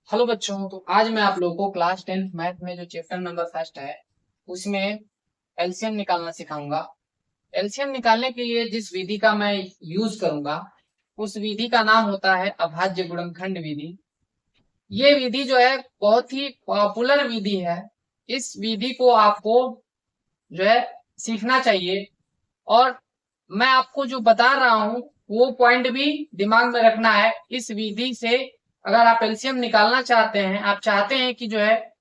Hello बच्चों, तो आज मैं आप लोगों को क्लास 10th मैथ में जो चैप्टर नंबर फर्स्ट है उसमें एलसीएम निकालना सिखाऊंगा। एलसीएम निकालने के लिए जिस विधि का मैं यूज करूंगा उस विधि का नाम होता है अभाज्य गुणनखंड विधि। ये विधि जो है बहुत ही पॉपुलर विधि है। इस विधि को आपको जो है सीखना चाहिए और मैं आपको जो बता रहा हूँ वो पॉइंट भी दिमाग में रखना है। इस विधि से अगर आप एलसीएम निकालना चाहते हैं, आप चाहते हैं कि जो है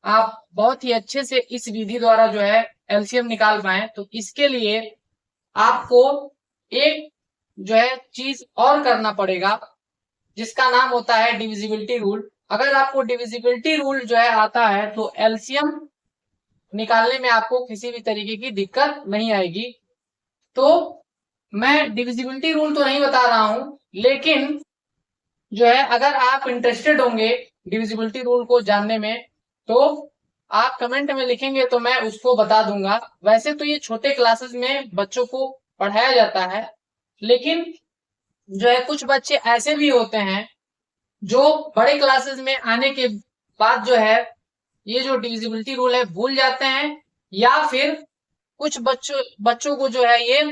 आप बहुत ही अच्छे से इस विधि द्वारा जो है एलसीएम निकाल पाए, तो इसके लिए आपको एक जो है चीज और करना पड़ेगा जिसका नाम होता है डिविजिबिलिटी रूल। अगर आपको डिविजिबिलिटी रूल जो है आता है तो एलसीएम निकालने में आपको किसी भी तरीके की दिक्कत नहीं आएगी। तो मैं डिविजिबिलिटी रूल तो नहीं बता रहा हूं, लेकिन जो है अगर आप इंटरेस्टेड होंगे डिविजिबिलिटी रूल को जानने में तो आप कमेंट में लिखेंगे तो मैं उसको बता दूंगा। वैसे तो ये छोटे क्लासेस में बच्चों को पढ़ाया जाता है, लेकिन जो है कुछ बच्चे ऐसे भी होते हैं जो बड़े क्लासेस में आने के बाद जो है ये जो डिविजिबिलिटी रूल है भूल जाते हैं, या फिर कुछ बच्चों को जो है ये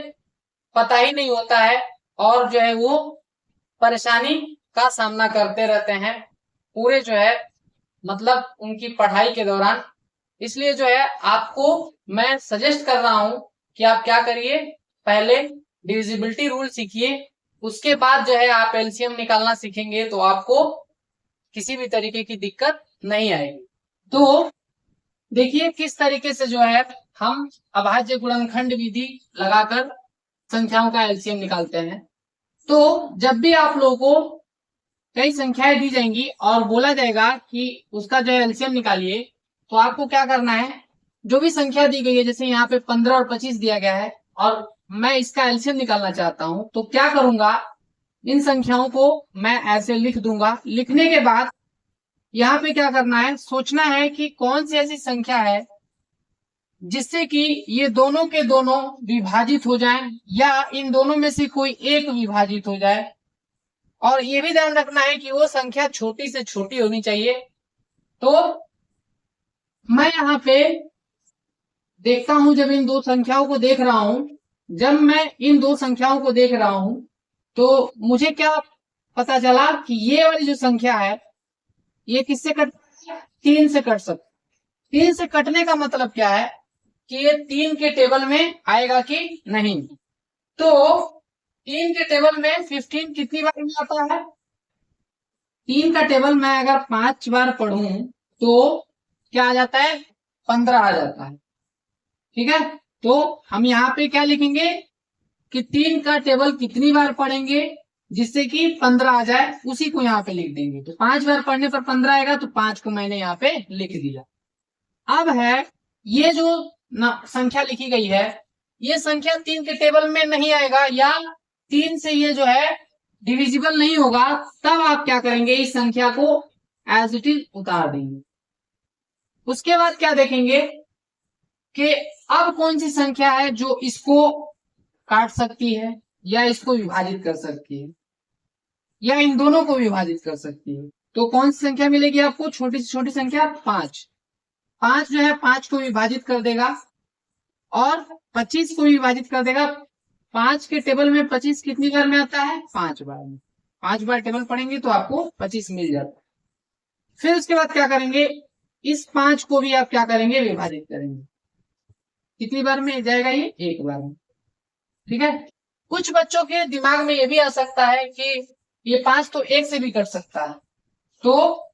पता ही नहीं होता है और जो है वो परेशानी का सामना करते रहते हैं पूरे जो है मतलब उनकी पढ़ाई के दौरान। इसलिए जो है आपको मैं सजेस्ट कर रहा हूं कि आप क्या करिए, पहले डिविजिबिलिटी रूल सीखिए, उसके बाद जो है आप एलसीएम निकालना सीखेंगे तो आपको किसी भी तरीके की दिक्कत नहीं आएगी। तो देखिए किस तरीके से जो है हम अभाज्य गुणनखंड विधि लगाकर संख्याओं का एलसीएम निकालते हैं। तो जब भी आप लोगों को कई संख्याएं दी जाएंगी और बोला जाएगा कि उसका जो है एलसीएम निकालिए, तो आपको क्या करना है, जो भी संख्या दी गई है, जैसे यहाँ पे 15 और 25 दिया गया है और मैं इसका एलसीएम निकालना चाहता हूं, तो क्या करूंगा, इन संख्याओं को मैं ऐसे लिख दूंगा। लिखने के बाद यहाँ पे क्या करना है, सोचना है कि कौन सी ऐसी संख्या है जिससे कि ये दोनों के दोनों विभाजित हो जाएं या इन दोनों में से कोई एक विभाजित हो जाए। और ये भी ध्यान रखना है कि वो संख्या छोटी से छोटी होनी चाहिए। तो मैं यहाँ पे देखता हूं, जब इन दो संख्याओं को देख रहा हूं, जब मैं इन दो संख्याओं को देख रहा हूं तो मुझे क्या पता चला कि ये वाली जो संख्या है ये किससे कट, 3 से कट सकती। 3 से कटने का मतलब क्या है कि ये 3 के टेबल में आएगा कि नहीं। तो 3 के टेबल में 15 कितनी बार में आता है, 3 का टेबल मैं अगर 5 बार पढ़ूं तो क्या आ जाता है, 15 आ जाता है। ठीक है, तो हम यहाँ पे क्या लिखेंगे कि 3 का टेबल कितनी बार पढ़ेंगे जिससे कि 15 आ जाए, उसी को यहाँ पे लिख देंगे। तो 5 बार पढ़ने पर 15 आएगा, तो 5 को मैंने यहाँ पे लिख दिया। अब है ये जो संख्या लिखी गई है, ये संख्या 3 के टेबल में नहीं आएगा या 3 से ये जो है डिविजिबल नहीं होगा, तब आप क्या करेंगे, इस संख्या को एज इट इज उतार देंगे। उसके बाद क्या देखेंगे कि अब कौन सी संख्या है जो इसको काट सकती है या इसको विभाजित कर सकती है या इन दोनों को विभाजित कर सकती है। तो कौन सी संख्या मिलेगी आपको, छोटी से छोटी संख्या 5। 5 जो है 5 को विभाजित कर देगा और 25 को विभाजित कर देगा। 5 के टेबल में 25 कितनी बार में आता है, 5 बार में। 5 बार टेबल पढ़ेंगे तो आपको 25 मिल जाता है। फिर उसके बाद क्या करेंगे, इस 5 को भी आप क्या करेंगे, विभाजित करेंगे। कितनी बार में जाएगा, ये 1 बार में। ठीक है, कुछ बच्चों के दिमाग में ये भी आ सकता है कि ये 5 तो 1 से भी कट सकता है, तो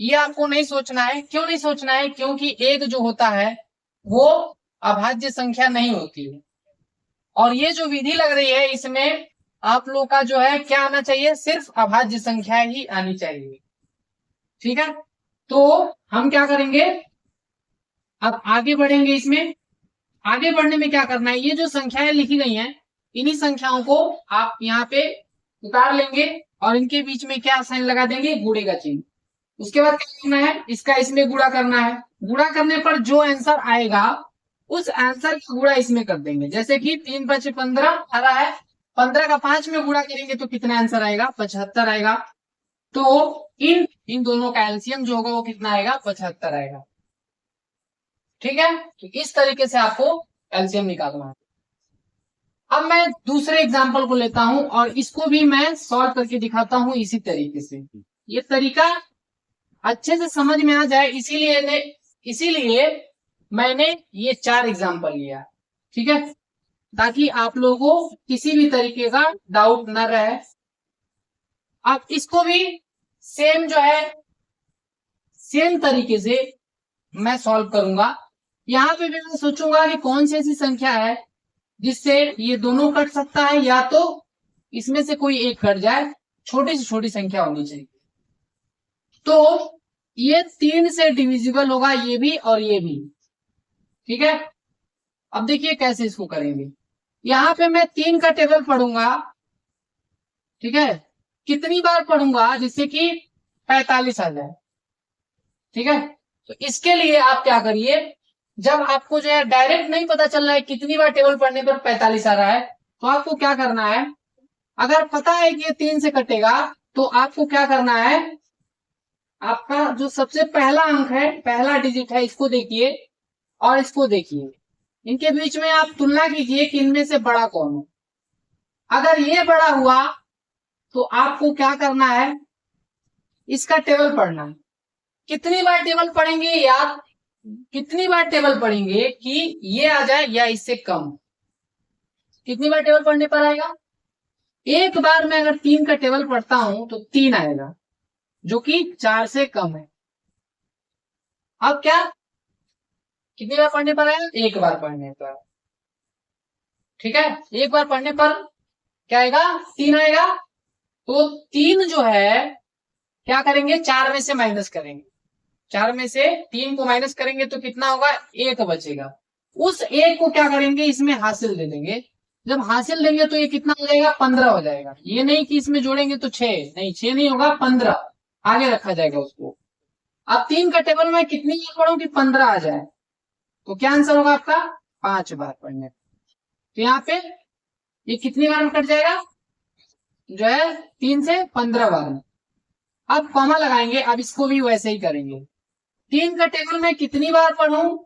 ये आपको नहीं सोचना है। क्यों नहीं सोचना है, क्योंकि 1 जो होता है वो अभाज्य संख्या नहीं होती है और ये जो विधि लग रही है इसमें आप लोग का जो है क्या आना चाहिए, सिर्फ अभाज्य संख्या ही आनी चाहिए। ठीक है, तो हम क्या करेंगे, अब आगे बढ़ेंगे। इसमें आगे बढ़ने में क्या करना है, ये जो संख्याएं लिखी गई हैं इन्हीं संख्याओं को आप यहाँ पे उतार लेंगे और इनके बीच में क्या साइन लगा देंगे, गुणे का चिन्ह। उसके बाद क्या करना है, इसका इसमें गुणा करना है। गुणा करने पर जो आंसर आएगा उस आंसर का गुणा इसमें कर देंगे। जैसे कि 3 5 15 आ रहा है, 15 का 5 में गुणा करेंगे तो कितना आंसर आएगा, 75 आएगा। तो इन इन दोनों का एलसीएम जो होगा वो कितना आएगा, 75 आएगा। ठीक है, तो इस तरीके से आपको एलसीएम निकालना है। अब मैं दूसरे एग्जाम्पल को लेता हूं और इसको भी मैं सॉल्व करके दिखाता हूं इसी तरीके से। ये तरीका अच्छे से समझ में आ जाए इसीलिए मैंने ये 4 एग्जाम्पल लिया। ठीक है, ताकि आप लोगों को किसी भी तरीके का डाउट न रहे। अब इसको भी सेम जो है सेम तरीके से मैं सॉल्व करूंगा। यहाँ पे भी मैं सोचूंगा कि कौन सी ऐसी संख्या है जिससे ये दोनों कट सकता है, या तो इसमें से कोई एक कट जाए, छोटी से छोटी संख्या होनी चाहिए। तो ये 3 से डिविजिबल होगा, ये भी और ये भी। ठीक है, अब देखिए कैसे इसको करेंगे। यहाँ पे मैं 3 का टेबल पढ़ूंगा। ठीक है, कितनी बार पढ़ूंगा जिससे कि 45 आ जाए। ठीक है, तो इसके लिए आप क्या करिए, जब आपको जो है डायरेक्ट नहीं पता चल रहा है कितनी बार टेबल पढ़ने पर 45 आ रहा है, तो आपको क्या करना है, अगर पता है कि ये 3 से कटेगा तो आपको क्या करना है, आपका जो सबसे पहला अंक है, पहला डिजिट है, इसको देखिए और इसको देखिए, इनके बीच में आप तुलना कीजिए कि इनमें से बड़ा कौन है। अगर ये बड़ा हुआ तो आपको क्या करना है, इसका टेबल पढ़ना है। कितनी बार टेबल पढ़ेंगे यार, कितनी बार टेबल पढ़ेंगे कि ये आ जाए या इससे कम। कितनी बार टेबल पढ़ने पर आएगा, एक बार में अगर 3 का टेबल पढ़ता हूं तो 3 आएगा, जो कि 4 से कम है। अब क्या, कितनी बार पढ़ने पर आएगा, एक बार पढ़ने पर। ठीक है, एक बार पढ़ने पर क्या आएगा, 3 आएगा। तो 3 जो है क्या करेंगे, 4 में से माइनस करेंगे, 4 में से 3 को माइनस करेंगे तो कितना होगा, 1 बचेगा। उस 1 को क्या करेंगे, इसमें हासिल दे देंगे। जब हासिल देंगे तो ये कितना हो जाएगा, 15 हो जाएगा। ये नहीं कि इसमें जोड़ेंगे तो 6, नहीं 6 नहीं होगा, 15 आगे रखा जाएगा उसको। अब 3 का टेबल में कितनी बार पढ़ूं कि 15 आ जाए, तो क्या आंसर होगा आपका, 5 बार पढ़ने। तो यहाँ पे ये कितनी बार में कट जाएगा, जो है 3 से 15 बार में। अब कॉमा लगाएंगे, अब इसको भी वैसे ही करेंगे। 3 का टेबल में कितनी बार पढ़ूं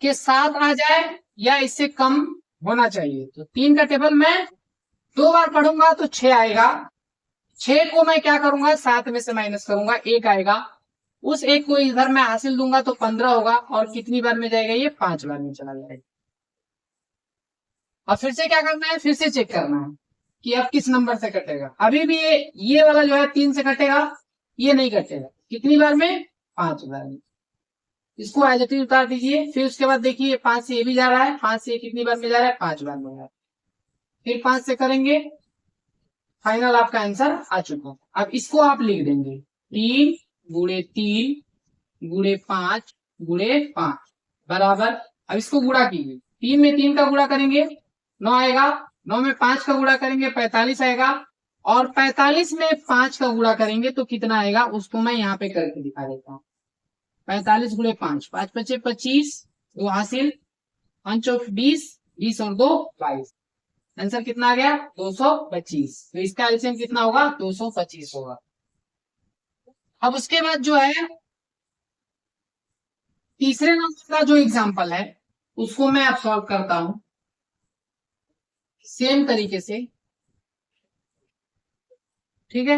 कि 7 आ जाए या इससे कम होना चाहिए। तो 3 का टेबल में 2 बार पढ़ूंगा तो 6 आएगा। 6 को मैं क्या करूंगा, 7 में से माइनस करूंगा, 1 आएगा। उस 1 को इधर मैं हासिल दूंगा तो 15 होगा, और कितनी बार में जाएगा, ये 5 बार में चला जाएगा। अब फिर से क्या करना है, फिर से चेक करना है कि अब किस नंबर से कटेगा। अभी भी ये वाला जो है 3 से कटेगा, ये नहीं कटेगा। कितनी बार में, 5 बार में। इसको एज इट इज उतार दीजिए। फिर उसके बाद देखिए 5 से ये भी जा रहा है, 5 से कितनी बार में जा रहा है, 5 बार में जा रहा है। फिर 5 से करेंगे, फाइनल आपका आंसर आ चुका। अब इसको आप लिख देंगे 3 गुणे 3 गुणे 5 गुणे 5 बराबर। अब इसको गुणा कीजिए, 3 में 3 का गुणा करेंगे 9 आएगा, 9 में 5 का गुणा करेंगे 45 आएगा, और 45 में 5 का गुणा करेंगे तो कितना आएगा, उसको मैं यहाँ पे करके दिखा देता हूँ। 45 गुणे 5, 5 पचे 25, 2 हासिल, 5 चौक 20, 20 और 2 22। आंसर कितना आ गया, 225। तो इसका एलसीएम कितना होगा, 225 होगा। अब उसके बाद जो है तीसरे नंबर का जो एग्जांपल है उसको मैं अब सॉल्व करता हूं सेम तरीके से। ठीक है,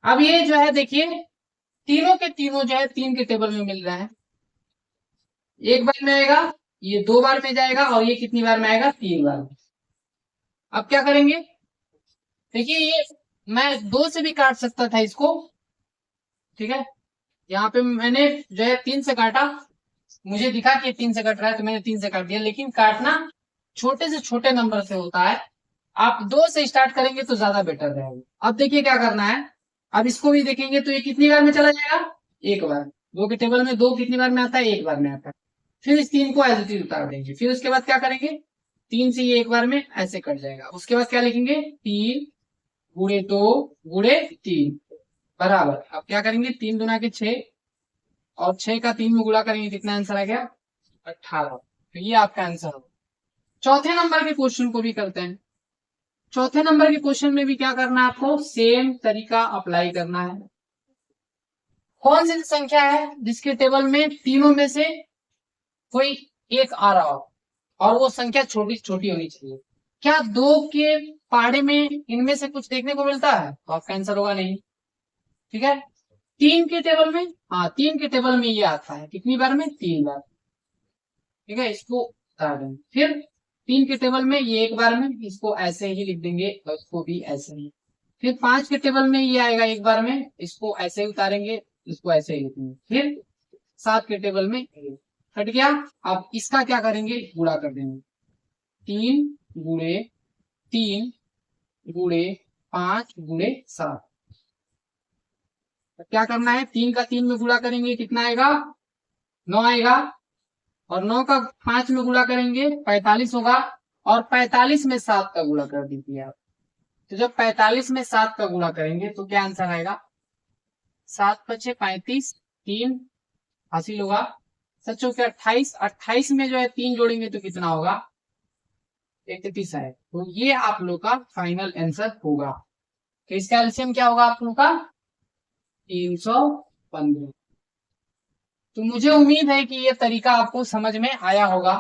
अब ये जो है देखिए तीनों के तीनों जो है 3 के टेबल में मिल रहा है। एक बार में आएगा, ये 2 बार में जाएगा, और ये कितनी बार में आएगा, 3 बार में। अब क्या करेंगे, देखिए ये मैं 2 से भी काट सकता था इसको। ठीक है, यहाँ पे मैंने जो है 3 से काटा, मुझे दिखा कि 3 से कट रहा है तो मैंने 3 से काट दिया। लेकिन काटना छोटे से छोटे नंबर से होता है, आप 2 से स्टार्ट करेंगे तो ज्यादा बेटर रहेगा। अब देखिए क्या करना है, अब इसको भी देखेंगे तो ये कितनी बार में चला जाएगा, 1 बार। 2 के टेबल में 2 कितनी बार में आता है, 1 बार में आता है। फिर इस 3 को एज इट इज उतार देंगे। फिर उसके बाद क्या करेंगे, 3 से ये 1 बार में ऐसे कट जाएगा। उसके बाद क्या लिखेंगे, 3 गुणे 2 गुणे 3 बराबर। अब क्या करेंगे, 3 दुना के 6, और 6 का 3 में गुणा करेंगे, कितना आंसर आ गया, 18। तो ये आपका आंसर हो। चौथे नंबर के क्वेश्चन को भी करते हैं। चौथे नंबर के क्वेश्चन में भी क्या करना है, आपको सेम तरीका अप्लाई करना है। कौन सी संख्या है जिसके टेबल में तीनों में से कोई एक आ रहा हो और वो संख्या छोटी छोटी होनी चाहिए? क्या 2 के पहाड़े में इनमें से कुछ देखने को मिलता है? तो आपका आंसर होगा नहीं। ठीक है, 3 के टेबल में, हाँ 3 के टेबल में ये आता है, कितनी बार में? 3 बार। ठीक है, इसको उतार देंगे। फिर 3 के टेबल में ये एक बार में, इसको ऐसे ही लिख देंगे और इसको भी ऐसे ही। फिर 5 के टेबल में ये आएगा एक बार में, इसको ऐसे ही उतारेंगे, इसको ऐसे ही लिखेंगे। फिर 7 के टेबल में हट गया। अब इसका क्या करेंगे? गुणा कर देंगे। 3 गुणे 3 गुणे 5 गुणे 7। क्या करना है? 3 का 3 में गुणा करेंगे, कितना आएगा? 9 आएगा। और 9 का 5 में गुणा करेंगे 45 होगा। और 45 में 7 का गुणा कर दीजिए आप। तो जब 45 में 7 का गुणा करेंगे तो क्या आंसर आएगा? 7 पचे 35, 3 हासिल होगा। सचो के 28, 28 में जो है 3 जोड़ेंगे तो कितना होगा? 31 है। तो ये आप लोग का फाइनल आंसर होगा। तो इसका एलसीएम क्या होगा आप लोग का? 315। तो मुझे उम्मीद है कि ये तरीका आपको समझ में आया होगा।